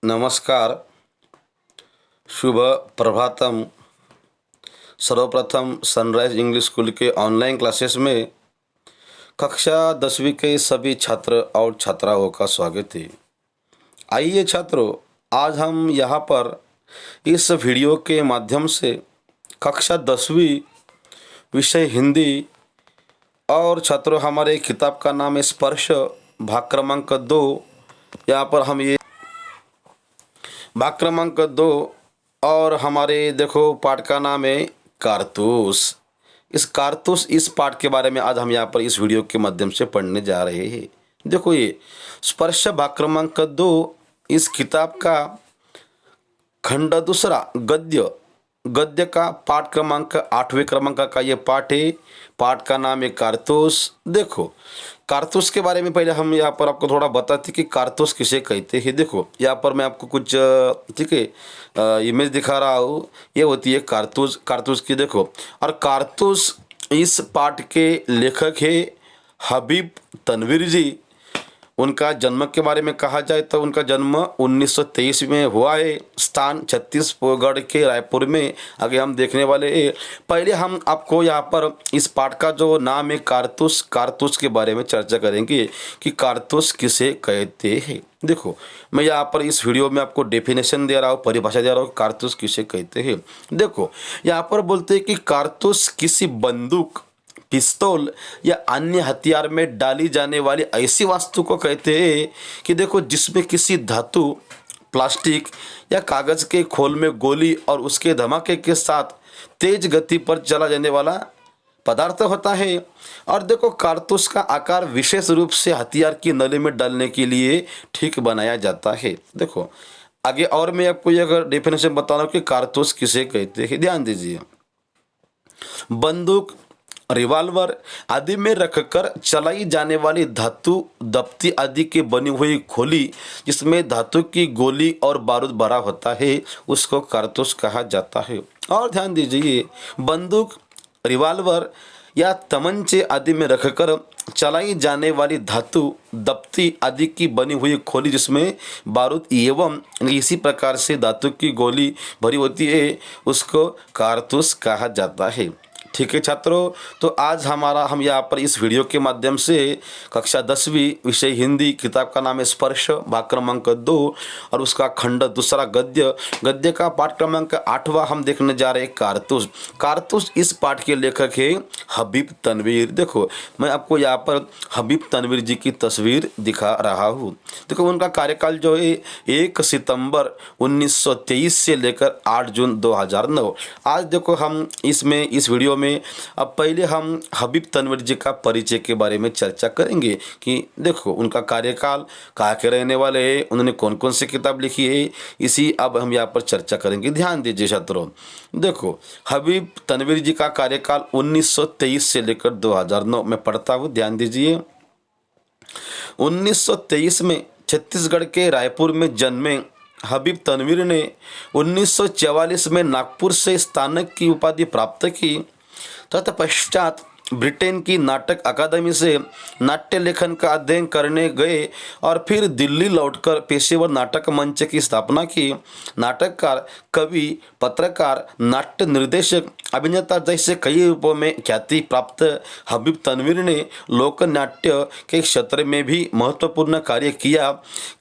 नमस्कार, शुभ प्रभातम। सर्वप्रथम sunrise English school के ऑनलाइन क्लासेस में कक्षा 10वीं के सभी छात्र और छात्राओं का स्वागत है। आइए छात्रों, आज हम यहाँ पर इस वीडियो के माध्यम से कक्षा 10वीं विषय हिंदी और छात्रों हमारे किताब का नाम है स्पर्श, भाग क्रमांक 2। यहाँ पर हम ये भाग क्रमांक 2 और हमारे देखो पाठ का नाम है कारतूस। इस पाठ के बारे में आज हम यहाँ पर इस वीडियो के माध्यम से पढ़ने जा रहे हैं। देखो ये स्पर्श भाग क्रमांक 2 इस किताब का खंड दूसरा गद्य का पाठ क्रमांक 8वें क्रमांक का ये पाठ है। पाठ का नाम है कारतूस। देखो कारतूस के बारे में पहले हम यहाँ पर आपको थोड़ा बताते कि कारतूस किसे कहते हैं। देखो यहाँ पर मैं आपको कुछ ठीक है इमेज दिखा रहा हूँ। ये होती है कारतूस की। देखो, और कारतूस इस पाठ के लेखक है हबीब तनवीर जी। उनका जन्म के बारे में कहा जाए तो उनका जन्म 1923 में हुआ है। स्थान छत्तीसगढ़ के रायपुर में आगे हम देखने वाले हैं। पहले हम आपको यहाँ पर इस पाठ का जो नाम है कारतूस के बारे में चर्चा करेंगे कि कारतूस किसे कहते हैं। देखो, मैं यहाँ पर इस वीडियो में आपको डेफिनेशन दे रहा हूँ, परिभाषा दे रहा हूँ कारतूस किसे कहते हैं। देखो यहाँ पर बोलते हैं कि कारतूस किसी बंदूक, पिस्तौल या अन्य हथियार में डाली जाने वाली ऐसी वस्तु को कहते हैं कि देखो जिसमें किसी धातु, प्लास्टिक या कागज के खोल में गोली और उसके धमाके के साथ तेज गति पर चला जाने वाला पदार्थ होता है। और देखो कारतूस का आकार विशेष रूप से हथियार की नली में डालने के लिए ठीक बनाया जाता है। देखो आगे और मैं आपको यह डेफिनेशन बता रहा हूँ कि कारतूस किसे कहते हैं। ध्यान दीजिए, बंदूक, रिवाल्वर आदि में रखकर चलाई जाने वाली धातु, दफ्ती आदि की बनी हुई खोली जिसमें धातु की गोली और बारूद भरा होता है उसको कारतूस कहा जाता है। और ध्यान दीजिए, बंदूक, रिवाल्वर या तमंचे आदि में रखकर चलाई जाने वाली धातु, दफ्ती आदि की बनी हुई खोली जिसमें बारूद एवं इसी प्रकार से धातु की गोली भरी होती है उसको कारतूस कहा जाता है। ठीक है छात्रों, तो आज हम यहाँ पर इस वीडियो के माध्यम से कक्षा 10वीं विषय हिंदी किताब का नाम है स्पर्श, भाग क्रमांक 2 और उसका खंड दूसरा गद्य का पाठ क्रमांक 8वां हम देखने जा रहे हैं कारतूस इस पाठ के लेखक है हबीब तनवीर। देखो मैं आपको यहाँ पर हबीब तनवीर जी की तस्वीर दिखा रहा हूँ। देखो उनका कार्यकाल जो है 1 सितंबर 1923 से लेकर 8 जून 2009। आज देखो हम इस वीडियो में अब पहले हम हबीब तनवीर जी का परिचय के बारे में चर्चा करेंगे कि देखो उनका कार्यकाल, कहाँ के रहने वाले हैं, उन्होंने कौन कौन सी किताब लिखी है, इसी अब हम यहाँ पर चर्चा करेंगे। ध्यान दीजिए छात्रों, देखो हबीब तनवीर जी का कार्यकाल 1923 से लेकर 2009 में पढ़ता हूँ। ध्यान दीजिए, 1923 में छत्तीसगढ़ के रायपुर में जन्मे हबीब तनवीर ने 1944 में नागपुर से स्नातक की उपाधि प्राप्त की। तत्पश्चात ब्रिटेन की नाटक अकादमी से नाट्य लेखन का अध्ययन करने गए और फिर दिल्ली लौटकर पेशेवर नाटक मंच की स्थापना की। नाटककार, कवि, पत्रकार, नाट्य निर्देशक, अभिनेता जैसे कई रूपों में ख्याति प्राप्त हबीब तनवीर ने लोक नाट्य के क्षेत्र में भी महत्वपूर्ण कार्य किया।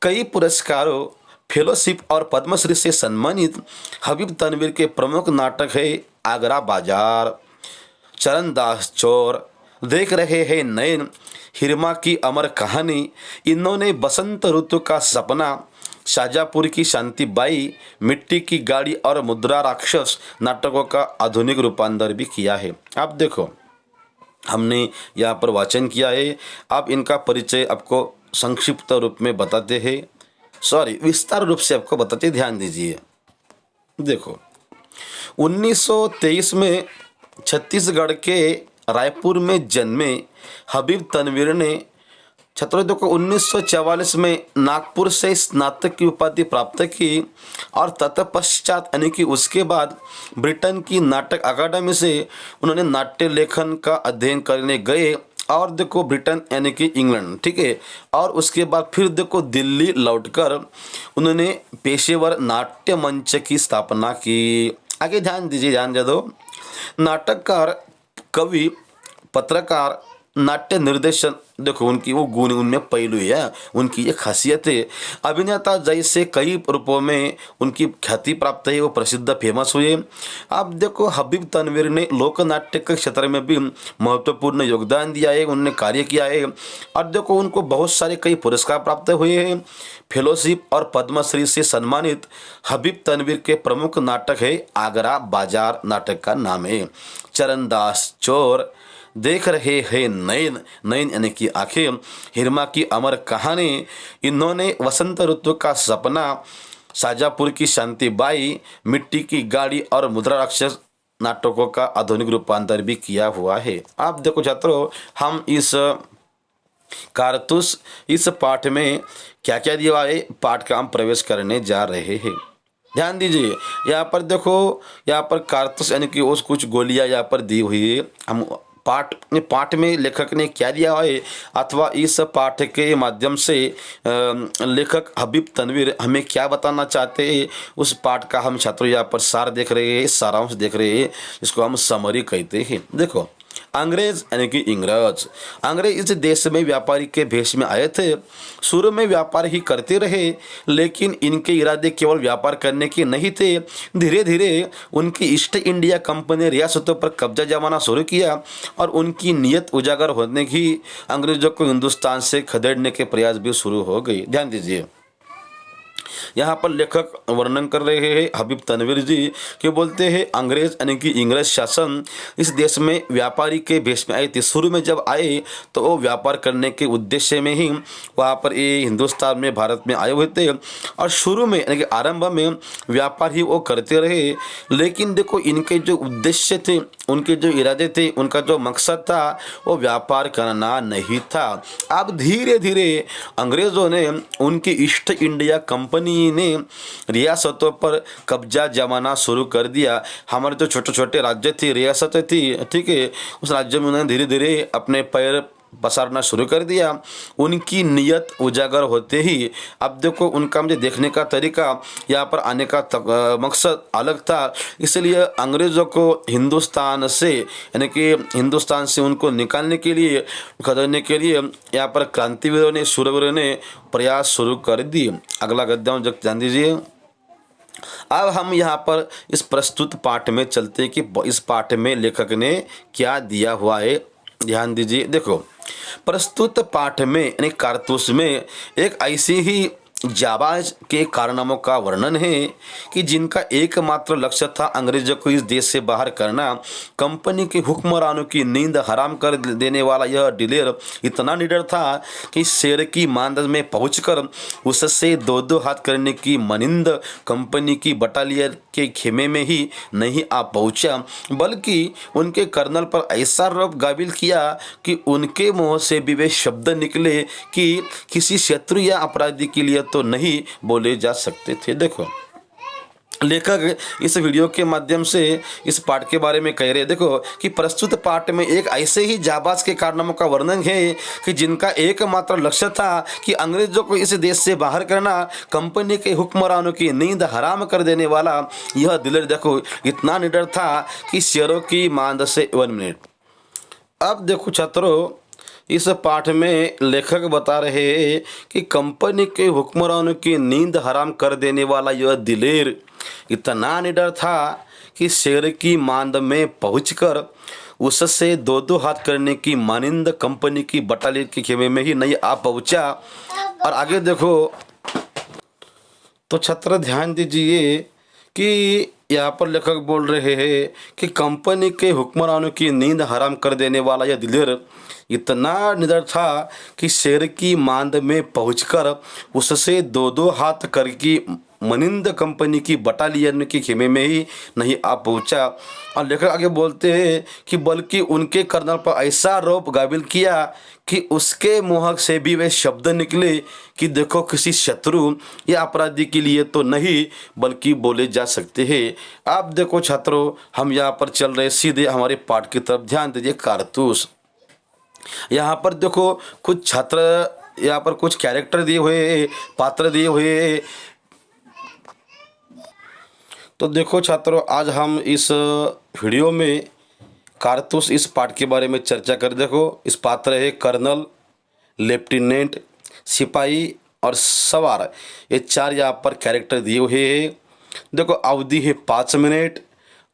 कई पुरस्कारों, फेलोशिप और पद्मश्री से सम्मानित हबीब तनवीर के प्रमुख नाटक है आगरा बाजार, चरणदास चोर, देख रहे हैं नयन, हिरमा की अमर कहानी। इन्होंने बसंत ऋतु का सपना, शाजापुर की शांतिबाई, मिट्टी की गाड़ी और मुद्रा राक्षस नाटकों का आधुनिक रूपांतर भी किया है। आप देखो हमने यहाँ पर वाचन किया है। आप इनका परिचय आपको संक्षिप्त रूप में बताते हैं, विस्तार रूप से आपको बताते। ध्यान दीजिए, देखो 1923 में छत्तीसगढ़ के रायपुर में जन्मे हबीब तनवीर ने छात्रों देखो 1944 में नागपुर से स्नातक की उपाधि प्राप्त की और तत्पश्चात यानी कि उसके बाद ब्रिटेन की नाटक अकादमी से उन्होंने नाट्य लेखन का अध्ययन करने गए और देखो ब्रिटेन यानी कि इंग्लैंड, ठीक है। और उसके बाद फिर देखो दिल्ली लौटकर उन्होंने पेशेवर नाट्य मंच की स्थापना की। आगे ध्यान दीजिए, ध्यान दे दो। नाटककार, कवि, पत्रकार, नाट्य निर्देशन, देखो उनकी वो गुण, उनमें पहलू है, उनकी ये खासियत है। अभिनेता जैसे कई रूपों में उनकी ख्याति प्राप्त है, वो प्रसिद्ध फेमस हुए। अब देखो हबीब तनवीर ने लोक नाट्य के क्षेत्र में भी महत्वपूर्ण योगदान दिया है, उन्होंने कार्य किया है। और देखो उनको बहुत सारे कई पुरस्कार प्राप्त हुए हैं। फेलोशिप और पद्मश्री से सम्मानित हबीब तनवीर के प्रमुख नाटक है आगरा बाजार, नाटक का नाम है। चरणदास चोर, देख रहे हैं नयन, नयन यानी कि आंखें, हिरमा की अमर कहानी, इन्होंने वसंत ऋतु का सपना, शाजापुर की शांतिबाई, मिट्टी की गाड़ी और मुद्रा राक्षस नाटकों का आधुनिक रूपांतर भी किया हुआ है। आप देखो छात्रों, हम इस कारतूस इस पाठ में क्या क्या दिया हुआ है, पाठ का हम प्रवेश करने जा रहे हैं। ध्यान दीजिए, यहाँ पर देखो, यहाँ पर कारतूस यानी कि उस कुछ गोलियां यहाँ पर दी हुई है। हम पाठ में लेखक ने क्या दिया है, अथवा इस पाठ के माध्यम से लेखक हबीब तनवीर हमें क्या बताना चाहते हैं, उस पाठ का हम छात्रों यहाँ पर सार देख रहे हैं, सारांश देख रहे हैं, इसको हम समरी कहते हैं। देखो, अंग्रेज यानी कि अंग्रेज इस देश में व्यापारी के भेष में आए थे। शुरू में व्यापार ही करते रहे, लेकिन इनके इरादे केवल व्यापार करने के नहीं थे। धीरे धीरे उनकी ईस्ट इंडिया कंपनी ने रियासतों पर कब्जा जमाना शुरू किया और उनकी नीयत उजागर होने की अंग्रेजों को हिंदुस्तान से खदेड़ने के प्रयास भी शुरू हो गए। ध्यान दीजिए, यहाँ पर लेखक वर्णन कर रहे हैं हबीब तनवीर जी कि बोलते हैं अंग्रेज यानी कि इंग्रज शासन इस देश में व्यापारी के भेष में आए थे। शुरू में जब आए तो वो व्यापार करने के उद्देश्य में ही वहाँ पर ये हिंदुस्तान में, भारत में आए हुए थे और शुरू में यानी कि आरंभ में व्यापार ही वो करते रहे। लेकिन देखो इनके जो उद्देश्य थे, उनके जो इरादे थे, उनका जो मकसद था वो व्यापार करना नहीं था। अब धीरे धीरे अंग्रेजों ने उनकी ईस्ट इंडिया कंपनी ने रियासतों पर कब्जा जमाना शुरू कर दिया। हमारे जो छोटे छोटे राज्य थी, रियासतें थी, ठीक है, उस राज्य में उन्होंने धीरे धीरे अपने पैर पसारना शुरू कर दिया। उनकी नीयत उजागर होते ही अब देखो उनका मुझे देखने का तरीका, यहाँ पर आने का मकसद अलग था। इसलिए अंग्रेज़ों को हिंदुस्तान से यानी कि हिंदुस्तान से उनको निकालने के लिए, खदेड़ने के लिए यहाँ पर क्रांतिवीरों ने, शूरवीरों ने प्रयास शुरू कर दिए। अगला गद्य ध्यान दीजिए। अब हम यहाँ पर इस प्रस्तुत पाठ में चलते कि इस पाठ में लेखक ने क्या दिया हुआ है। ध्यान दीजिए, देखो प्रस्तुत पाठ में यानी कारतूस में एक ऐसी ही जाबाज के कारनामों का वर्णन है कि जिनका एकमात्र लक्ष्य था अंग्रेजों को इस देश से बाहर करना। कंपनी के हुक्मरानों की नींद हराम कर देने वाला यह दिलेर इतना निडर था कि शेर की मांद में पहुंचकर उससे दो दो हाथ करने की मनिंद कंपनी की बटालियन के खेमे में ही नहीं आ पहुंचा, बल्कि उनके कर्नल पर ऐसा रौब गाबिल किया कि उनके मुंह से भी वे शब्द निकले कि किसी शत्रु या अपराधी के लिए तो नहीं बोले जा सकते थे। देखो लेखक इस वीडियो के माध्यम से इस पाठ के बारे में कह रहे हैं, देखो कि प्रस्तुत पाठ में एक ऐसे ही जाबाज के कारनामों का वर्णन है कि जिनका एकमात्र लक्ष्य था कि अंग्रेजों को इस देश से बाहर करना। कंपनी के हुक्मरानों की नींद हराम कर देने वाला यह दिलेर देखो इतना निडर था कि शेरों की मांद से 1 मिनट। अब देखो छात्रों, इस पाठ में लेखक बता रहे हैं कि कंपनी के हुक्मरानों की नींद हराम कर देने वाला यह दिलेर इतना निडर था कि शेर की मांद में पहुंचकर उससे दो दो हाथ करने की मानिंद कंपनी की बटालियन के खेमे में ही नहीं आ पहुंचा। और आगे देखो तो छात्र ध्यान दीजिए कि यहाँ पर लेखक बोल रहे हैं कि कंपनी के हुक्मरानों की नींद हराम कर देने वाला यह दिलेर इतना निडर था कि शेर की मांद में पहुंचकर उससे दो दो हाथ करके मनिंद कंपनी की बटालियन के खेमे में ही नहीं आ पहुंचा। और लेखक आगे बोलते हैं कि बल्कि उनके कर्नल पर ऐसा रौब गाबिल किया कि उसके मुंह से भी वे शब्द निकले कि देखो किसी शत्रु या अपराधी के लिए तो नहीं बल्कि बोले जा सकते हैं। आप देखो छात्रों, हम यहाँ पर चल रहे सीधे हमारे पाठ की तरफ। ध्यान दीजिए कारतूस। यहाँ पर देखो कुछ छात्र, यहाँ पर कुछ कैरेक्टर दिए हुए, पात्र दिए हुए। तो देखो छात्रों, आज हम इस वीडियो में कारतूस इस पाठ के बारे में चर्चा कर। देखो इस पात्र है कर्नल, लेफ्टिनेंट, सिपाही और सवार, ये चार यहाँ पर कैरेक्टर दिए हुए हैं। देखो अवधि है 5 मिनट।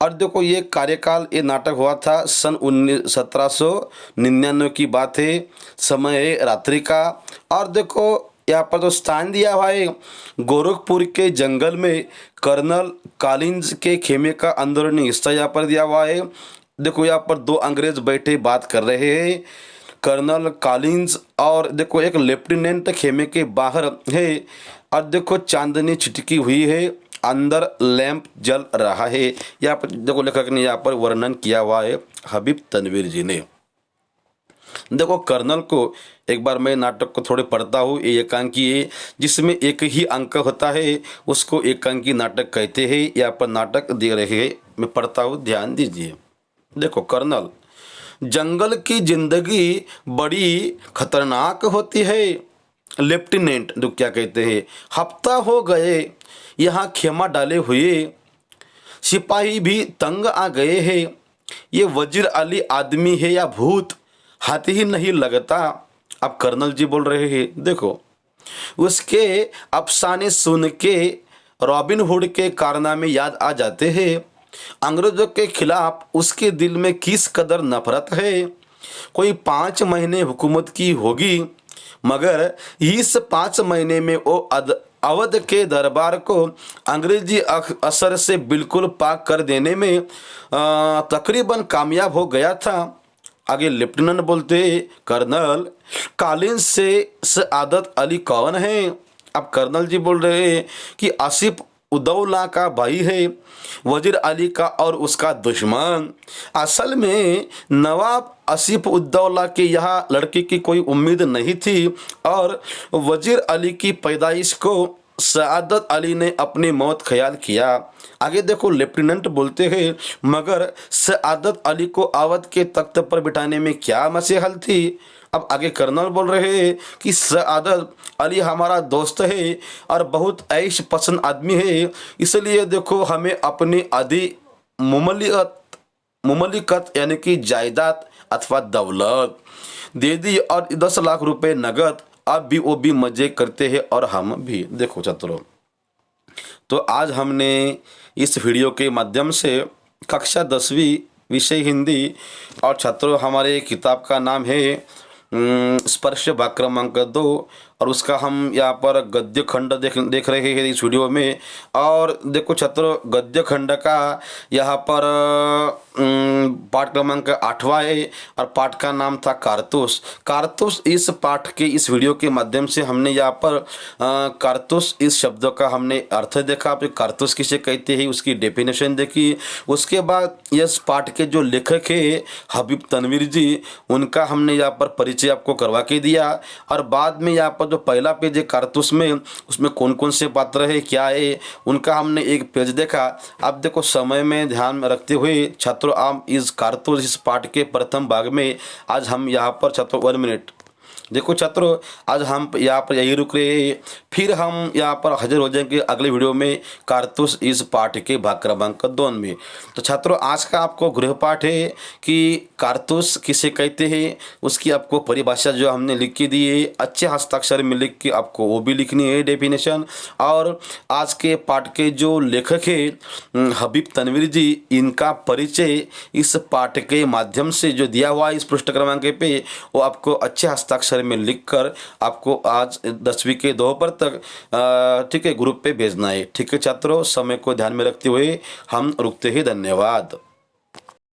और देखो ये कार्यकाल, ये नाटक हुआ था सन 1799 की बात है। समय है रात्रि का। और देखो यहाँ पर जो स्थान दिया हुआ है, गोरखपुर के जंगल में कर्नल कॉलिंस के खेमे का अंदरूनी हिस्सा यहाँ पर दिया हुआ है। देखो यहाँ पर 2 अंग्रेज बैठे बात कर रहे हैं, कर्नल कॉलिंस और देखो एक लेफ्टिनेंट खेमे के बाहर है। और देखो चांदनी छिटकी हुई है, अंदर लैंप जल रहा है। यहाँ पर देखो लेखक ने यहाँ पर वर्णन किया हुआ है हबीब तनवीर जी ने। देखो कर्नल को, एक बार मैं नाटक को थोड़े पढ़ता हूँ, ये एकांकी है जिसमें एक ही अंक होता है, उसको एकांकी नाटक कहते हैं। यहाँ पर नाटक दे रहे हैं, मैं पढ़ता हूँ, ध्यान दीजिए। देखो कर्नल, जंगल की जिंदगी बड़ी खतरनाक होती है। लेफ्टिनेंट जो क्या कहते हैं, हफ्ता हो गए यहाँ खेमा डाले हुए, सिपाही भी तंग आ गए हैं। ये वजीर अली आदमी है या भूत, हाथ ही नहीं लगता। अब कर्नल जी बोल रहे हैं। देखो उसके अफसाने सुन के रॉबिन हुड के कारनामे याद आ जाते हैं। अंग्रेजों के खिलाफ उसके दिल में किस कदर नफरत है। कोई 5 महीने हुकूमत की होगी, मगर इस 5 महीने में वो अवध के दरबार को अंग्रेजी असर से बिल्कुल पाक कर देने में तकरीबन कामयाब हो गया था। आगे लेफ्टिनेंट बोलते, कर्नल कॉलिंस से आदत अली कौन है। अब कर्नल जी बोल रहे हैं कि आसिफ उद्दौला का भाई है, वजीर अली का और उसका दुश्मन। असल में नवाब आसिफ उद्दौला के यहाँ लड़की की कोई उम्मीद नहीं थी और वजीर अली की पैदाइश को सआदत अली ने अपनी मौत ख्याल किया। आगे देखो लेफ्टिनेंट बोलते हैं, मगर सआदत अली को अवध के तख्त पर बिठाने में क्या मसहल थी। अब आगे कर्नल बोल रहे हैं कि सआदत अली हमारा दोस्त है और बहुत ऐश पसंद आदमी है, इसलिए देखो हमें अपनी आधी मुमलिकत यानी कि जायदाद अथवा दौलत दे दी और 10 लाख रुपए नगद। अब भी वो भी मजे करते हैं और हम भी। देखो छात्रों, तो आज हमने इस वीडियो के माध्यम से कक्षा 10वीं विषय हिंदी, और छात्रों हमारे किताब का नाम है स्पर्श भाग क्रमांक 2, और उसका हम यहाँ पर गद्य खंड देख रहे हैं इस वीडियो में। और देखो छात्रों, गद्य खंड का यहाँ पर पाठ क्रमांक 8वां है और पाठ का नाम था कारतूस। कारतूस इस पाठ के इस वीडियो के माध्यम से हमने यहाँ पर कारतूस इस शब्द का हमने अर्थ देखा, फिर कारतूस किसे कहते हैं उसकी डेफिनेशन देखी। उसके बाद इस पाठ के जो लेखक है हबीब तनवीर जी, उनका हमने यहाँ पर परिचय आपको करवा के दिया। और बाद में यहाँ पर जो पहला पेज है कारतूस में, उसमें कौन कौन से पात्र है क्या है उनका हमने एक पेज देखा। अब देखो समय में ध्यान में रखते हुए छात्रों, आप इस कारतूस इस पाठ के प्रथम भाग में आज हम यहाँ पर छात्रों 1 मिनट देखो छात्रों, आज हम यहाँ पर यही रुक रहे हैं, फिर हम यहाँ पर हाजिर हो जाएंगे अगले वीडियो में कारतूस इस पाठ के भाग क्रमांक 2 में। तो छात्रों आज का आपको गृह पाठ है कि कारतूस किसे कहते हैं, उसकी आपको परिभाषा जो हमने लिख के दी है, अच्छे हस्ताक्षर में लिख के आपको वो भी लिखनी है डेफिनेशन। और आज के पाठ के जो लेखक है हबीब तनवीर जी, इनका परिचय इस पाठ के माध्यम से जो दिया हुआ है इस पृष्ठ क्रमांक पे, वो आपको अच्छे हस्ताक्षर में लिखकर आपको आज 10वीं के दोपहर तक ठीक है ग्रुप पे भेजना है। ठीक है छात्रों, समय को ध्यान में रखते हुए हम रुकते हैं। धन्यवाद।